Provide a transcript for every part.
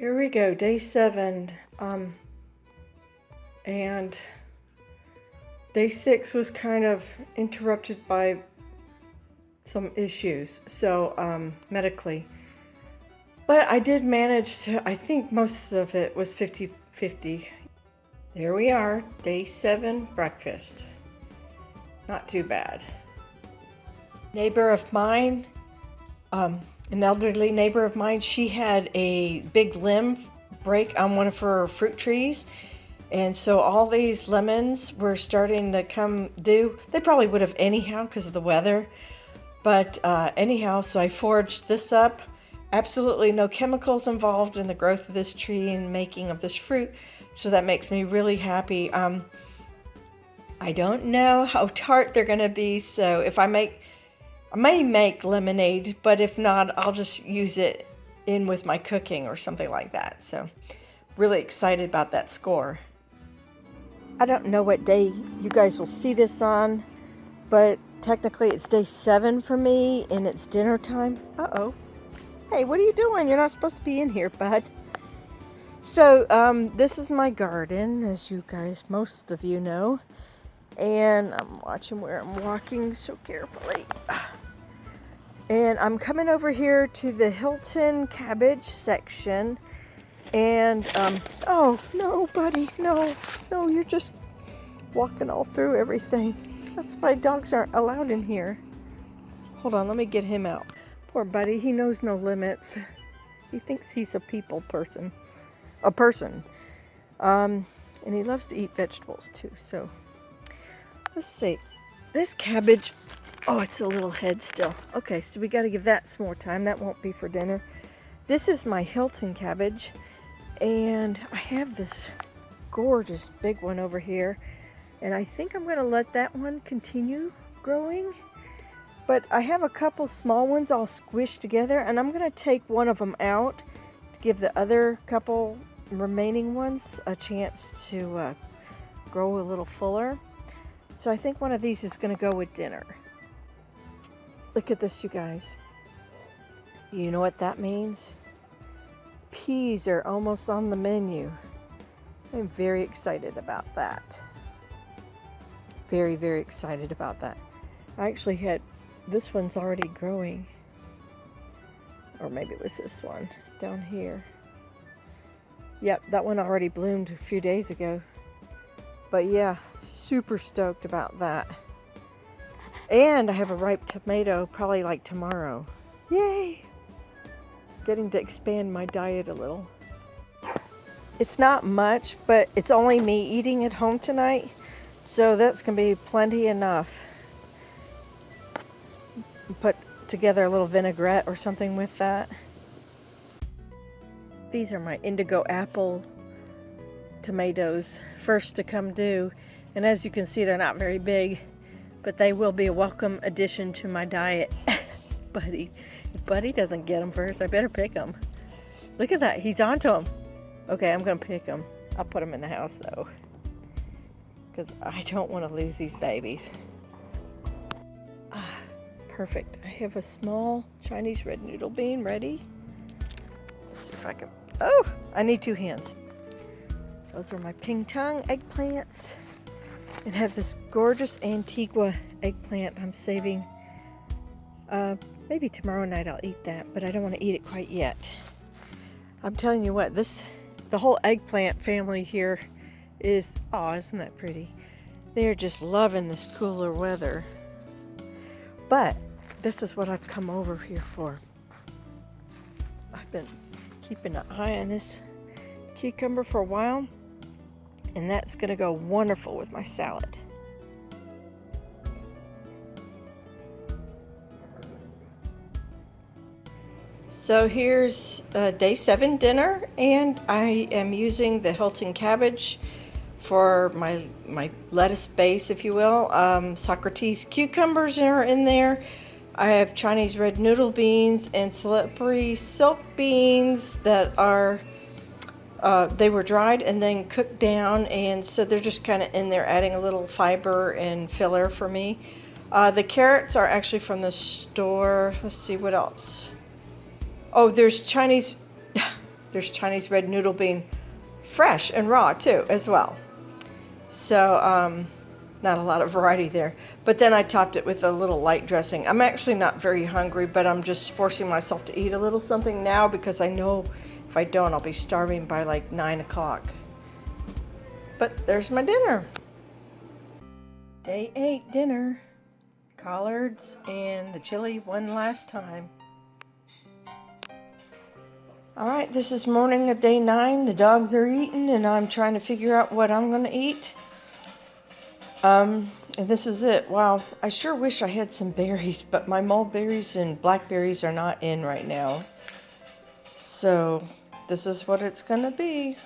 Here we go, day 7, and day 6 was kind of interrupted by some issues, so medically. But I did manage to, I think most of it was 50-50. There we are, day 7 breakfast. Not too bad. Neighbor of mine, an elderly neighbor of mine, she had a big limb break on one of her fruit trees. And so all these lemons were starting to come due. They probably would have anyhow because of the weather. But anyhow, so I foraged this up. Absolutely no chemicals involved in the growth of this tree and making of this fruit. So that makes me really happy. I don't know how tart they're going to be. So if I may make lemonade, but if not, I'll just use it in with my cooking or something like that. So really excited about that score. I don't know what day you guys will see this on, but technically it's day 7 for me and it's dinner time. Uh-oh. Hey, what are you doing? You're not supposed to be in here, bud. So this is my garden, as you guys, most of you know. And I'm watching where I'm walking so carefully. And I'm coming over here to the Hilton cabbage section. And, oh, no, buddy, no, you're just walking all through everything. That's why dogs aren't allowed in here. Hold on, let me get him out. Poor buddy, he knows no limits. He thinks he's a person. And he loves to eat vegetables too, so. Let's see, this cabbage, oh, it's a little head still. Okay, so we got to give that some more time. That won't be for dinner. This is my Hilton cabbage, and I have this gorgeous big one over here, and I think I'm going to let that one continue growing. But I have a couple small ones all squished together, and I'm going to take one of them out to give the other couple remaining ones a chance to grow a little fuller. So I think one of these is going to go with dinner. Look at this, you guys. You know what that means? Peas are almost on the menu. I'm very excited about that. Very, very excited about that. I actually had, this one's already growing. Or maybe it was this one down here. Yep, that one already bloomed a few days ago. But yeah, super stoked about that. And I have a ripe tomato probably like tomorrow. Yay! Getting to expand my diet a little. It's not much, but it's only me eating at home tonight. So that's going to be plenty enough. Put together a little vinaigrette or something with that. These are my indigo apple tomatoes, first to come due, and as you can see, they're not very big, but they will be a welcome addition to my diet. If Buddy doesn't get them first, I better pick them. Look at that, he's onto them. Okay, I'm gonna pick them. I'll put them in the house though, because I don't want to lose these babies. Perfect. I have a small Chinese red noodle bean ready. Let's see if I can, oh, I need 2 hands. Those are my ping tong eggplants. And have this gorgeous Antigua eggplant I'm saving. Maybe tomorrow night I'll eat that, but I don't want to eat it quite yet. I'm telling you what, the whole eggplant family here is, oh, isn't that pretty? They're just loving this cooler weather. But this is what I've come over here for. I've been keeping an eye on this cucumber for a while. And that's going to go wonderful with my salad. So here's day 7 dinner, and I am using the Hilton cabbage for my lettuce base, if you will. Socrates cucumbers are in there. I have Chinese red noodle beans and slippery silk beans that are they were dried and then cooked down, and so they're just kind of in there adding a little fiber and filler for me. The carrots are actually from the store. Let's see what else. Oh, there's Chinese There's Chinese red noodle bean, fresh and raw too, as well. So, not a lot of variety there. But then I topped it with a little light dressing. I'm actually not very hungry, but I'm just forcing myself to eat a little something now because I know if I don't, I'll be starving by like 9 o'clock. But there's my dinner. Day 8 dinner. Collards and the chili one last time. Alright, this is morning of day 9. The dogs are eating and I'm trying to figure out what I'm going to eat. And this is it. Wow, I sure wish I had some berries, but my mulberries and blackberries are not in right now. So, this is what it's going to be.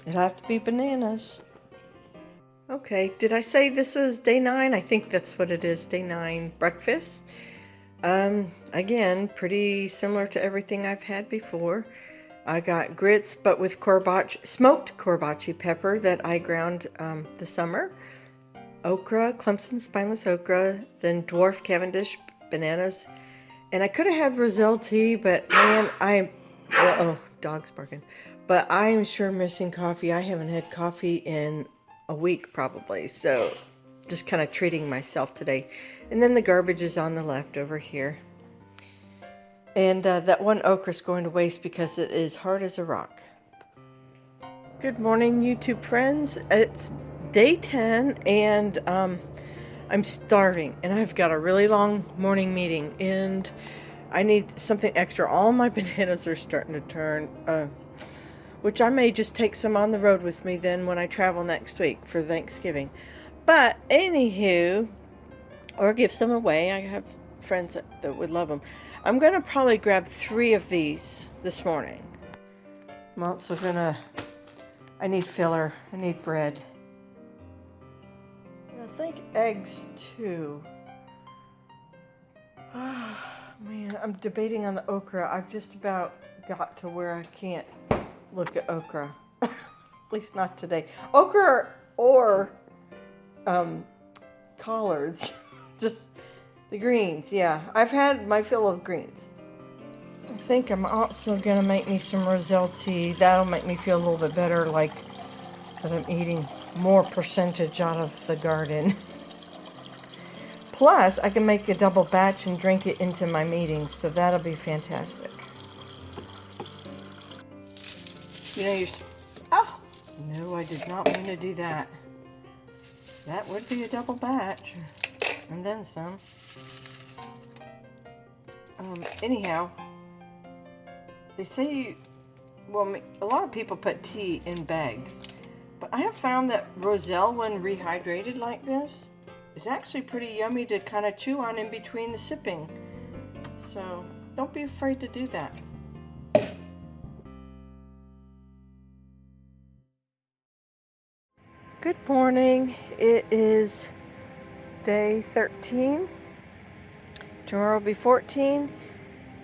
It'll have to be bananas. Okay, did I say this was day 9? I think that's what it is, day 9 breakfast. Again, pretty similar to everything I've had before. I got grits, but with smoked corbachi pepper that I ground this summer. Okra, Clemson spineless okra, then dwarf Cavendish bananas. And I could have had Roselle tea, but man, dog's barking. But I am sure missing coffee. I haven't had coffee in a week probably, so just kind of treating myself today. And then the garbage is on the left over here. And that one okra is going to waste because it is hard as a rock. Good morning, YouTube friends. It's day 10 and I'm starving and I've got a really long morning meeting and I need something extra. All my bananas are starting to turn, which I may just take some on the road with me then when I travel next week for Thanksgiving. But anywho, or give some away. I have friends that would love them. I'm going to probably grab 3 of these this morning. I'm also going to, I need filler, I need bread. I think eggs too. Man, I'm debating on the okra. I've just about got to where I can't look at okra. At least not today. Okra or collards. Just the greens, yeah. I've had my fill of greens. I think I'm also going to make me some Roselle tea. That'll make me feel a little bit better, like that I'm eating more percentage out of the garden. Plus, I can make a double batch and drink it into my meetings, so that'll be fantastic. You know, oh, no, I did not mean to do that. That would be a double batch, and then some. Anyhow, they say, well, a lot of people put tea in bags, but I have found that Roselle, when rehydrated like this, is actually pretty yummy to kind of chew on in between the sipping. So don't be afraid to do that. Good morning. It is day 13. Tomorrow will be 14.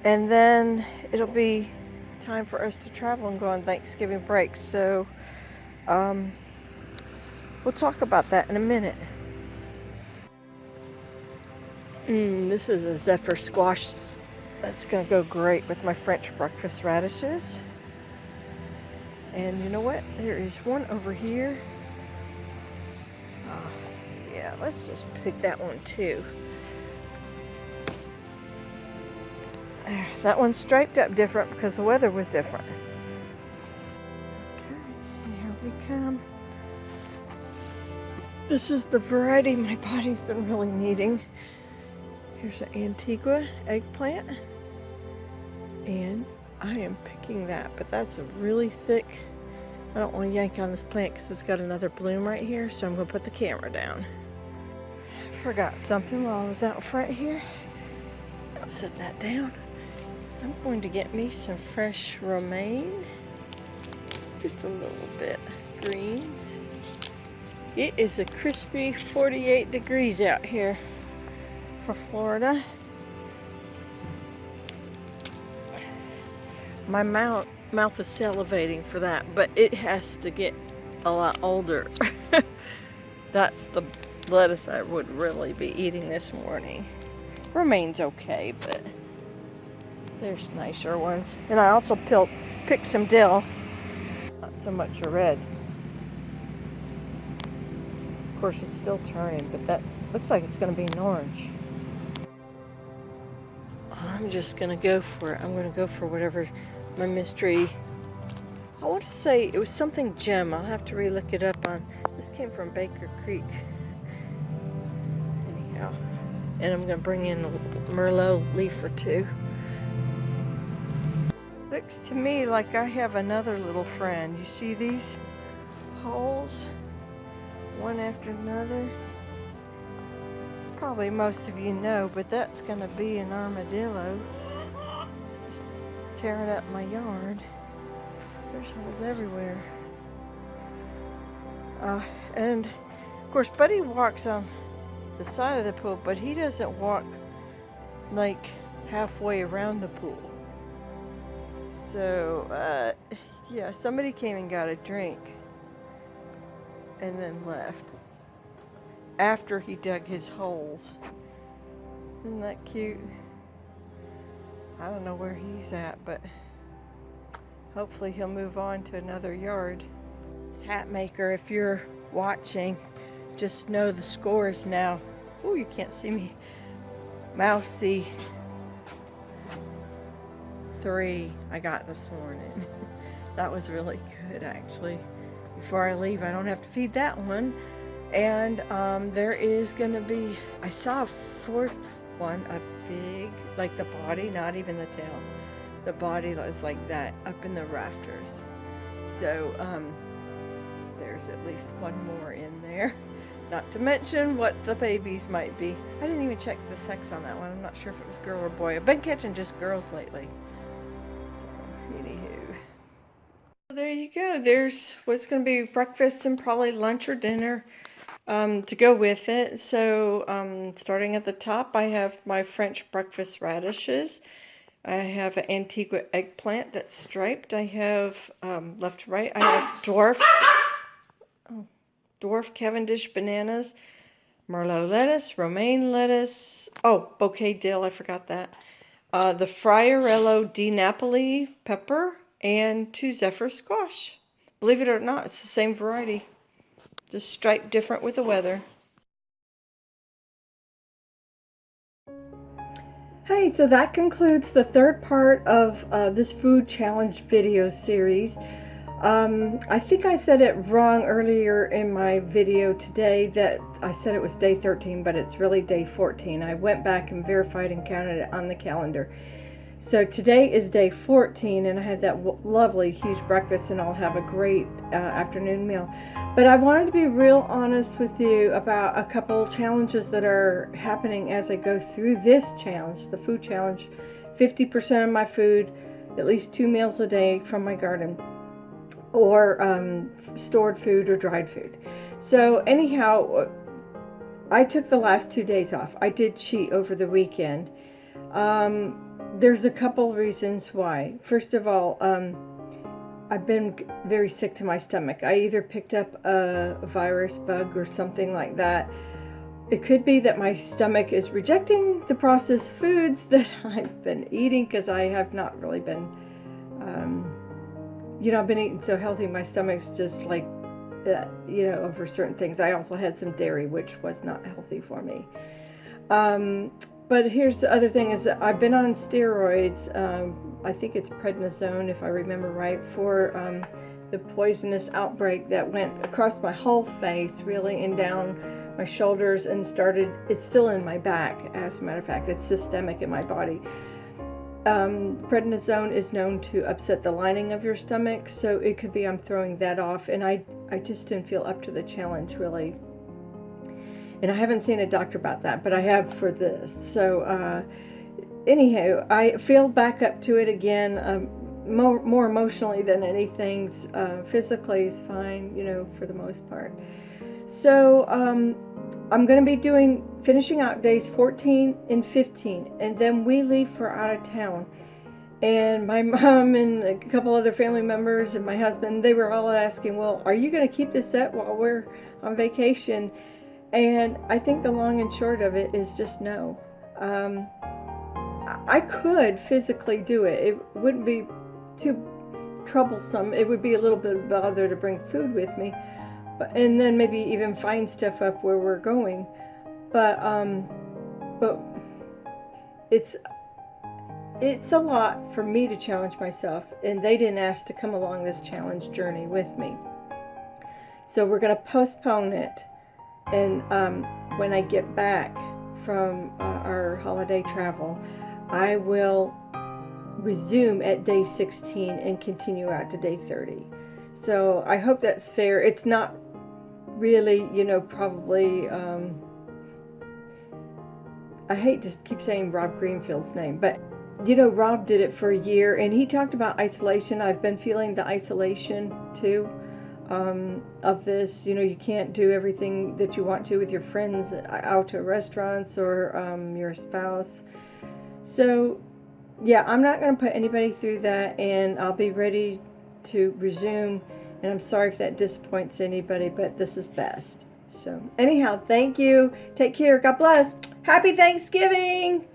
And then it'll be time for us to travel and go on Thanksgiving break. So we'll talk about that in a minute. This is a Zephyr squash. That's going to go great with my French breakfast radishes. And you know what? There is one over here. Yeah, let's just pick that one too. There, that one's striped up different because the weather was different. Okay, here we come. This is the variety my body's been really needing. Here's an Antigua eggplant. And I am picking that, but that's a really thick, I don't want to yank on this plant because it's got another bloom right here, so I'm going to put the camera down. I forgot something while I was out front here. I'll set that down. I'm going to get me some fresh romaine. Just a little bit. Greens. It is a crispy 48 degrees out here for Florida. My mouth is salivating for that, but it has to get a lot older. That's the lettuce I would really be eating this morning. Romaine's okay, but there's nicer ones. And I also pick some dill. Not so much a red. Of course, it's still turning, but that looks like it's going to be an orange. I'm just going to go for it. I'm going to go for whatever my mystery. I want to say it was something gem. I'll have to re-look it up on. This came from Baker Creek. Anyhow, and I'm going to bring in a Merlot leaf or two. Looks to me like I have another little friend. You see these holes? One after another. Probably most of you know, but that's going to be an armadillo. Just tearing up my yard. There's holes everywhere. And of course Buddy walks on the side of the pool, but he doesn't walk like halfway around the pool. So yeah, somebody came and got a drink and then left after he dug his holes. Isn't that cute? I don't know where he's at, but hopefully he'll move on to another yard. Hat maker, if you're watching, just know the scores now. Oh, you can't see me. Mousy 3 I got this morning. That was really good, actually. Before I leave, I don't have to feed that one. And there is gonna be, I saw a fourth one, a big, like the body, not even the tail. The body was like that up in the rafters. So there's at least one more in there. Not to mention what the babies might be. I didn't even check the sex on that one. I'm not sure if it was girl or boy. I've been catching just girls lately. So, anywho. There you go. There's what's going to be breakfast and probably lunch or dinner to go with it. So starting at the top, I have my French breakfast radishes. I have an Antigua eggplant that's striped. I have, left to right, I have dwarf Cavendish bananas, Merlot lettuce, romaine lettuce, bouquet dill, I forgot that. The Friarello di Napoli pepper, and 2 Zephyr squash. Believe it or not, it's the same variety, just striped different with the weather. Hey, so that concludes the third part of this food challenge video series. I think I said it wrong earlier in my video today that I said it was day 13, but it's really day 14. I went back and verified and counted it on the calendar. So today is day 14, and I had that lovely huge breakfast, and I'll have a great afternoon meal. But I wanted to be real honest with you about a couple challenges that are happening as I go through this challenge, the food challenge. 50% of my food, at least 2 meals a day from my garden, or stored food or dried food. So anyhow, I took the last 2 days off. I did cheat over the weekend. There's a couple reasons why. First of all, I've been very sick to my stomach. I either picked up a virus, bug, or something like that. It could be that my stomach is rejecting the processed foods that I've been eating, because I have not really been, I've been eating so healthy, my stomach's just like, over certain things. I also had some dairy, which was not healthy for me. But here's the other thing, is that I've been on steroids. I think it's prednisone, if I remember right, for the poisonous outbreak that went across my whole face, really, and down my shoulders, and it's still in my back, as a matter of fact. It's systemic in my body. Prednisone is known to upset the lining of your stomach, so it could be I'm throwing that off, and I just didn't feel up to the challenge, really. And I haven't seen a doctor about that, but I have for this. So anyhow, I feel back up to it again, more emotionally than anything. Physically is fine, for the most part. So I'm going to be finishing out days 14 and 15, and then we leave for out of town. And my mom and a couple other family members and my husband, they were all asking, well, are you going to keep this up while we're on vacation? And I think the long and short of it is just no. I could physically do it. It wouldn't be too troublesome. It would be a little bit of bother to bring food with me, and then maybe even find stuff up where we're going. But it's a lot for me to challenge myself, and they didn't ask to come along this challenge journey with me. So we're going to postpone it, and when I get back from our holiday travel, I will resume at day 16 and continue out to day 30. So I hope that's fair. It's not really, probably, I hate to keep saying Rob Greenfield's name, but Rob did it for a year, and he talked about isolation. I've been feeling the isolation too, of this. You can't do everything that you want to with your friends out to restaurants or your spouse. So yeah, I'm not going to put anybody through that, and I'll be ready to resume. And I'm sorry if that disappoints anybody, but this is best. So anyhow, thank you. Take care. God bless. Happy Thanksgiving.